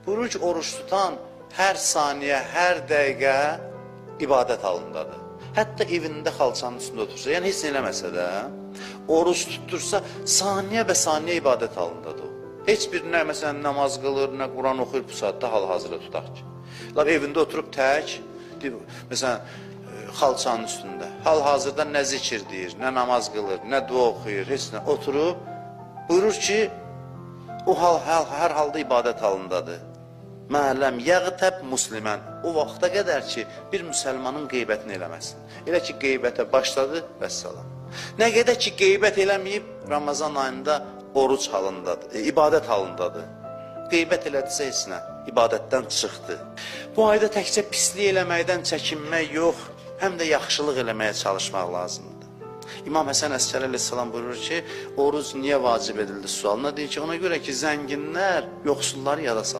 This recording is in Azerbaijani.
Buyurur ki, oruç tutan hər saniyə, hər dəqiqə ibadət halındadır. Hətta evində xalçanın üstündə otursa, yəni heç nə eləməsə də, oruç tutursa, saniyə və saniyə ibadət halındadır o. Heç bir nə, məsələn, namaz qılır, nə Quran oxuyur bu saatda hal-hazırda tutaq ki. Evində oturub tək, məsələn, xalçanın üstündə, hal-hazırda nə zikir deyir, nə namaz qılır, nə dua oxuyur, heç nə, oturub, buyurur ki, o hər halda ibadət halındadır. Mələm yəğtəb muslimən, o vaxta qədər ki, bir müsəlmanın qeybətini eləməsin. Elə ki, qeybətə başladı, vəssalam. Nə qədər ki, qeybət eləməyib, Ramazan ayında oruc halındadır, ibadət halındadır. Qeybət elədirsə heç nə, ibadətdən çıxdı. Bu ayda təkcə pislik eləməkdən çəkinmək yox, həm də yaxşılıq eləməyə çalışmaq lazımdır. İmam Həsən Əskəri əleyhissalam buyurur ki, oruc niyə vacib edildi sualına? Deyir ki, ona görə ki, zənginlər yoxsulları yada salır.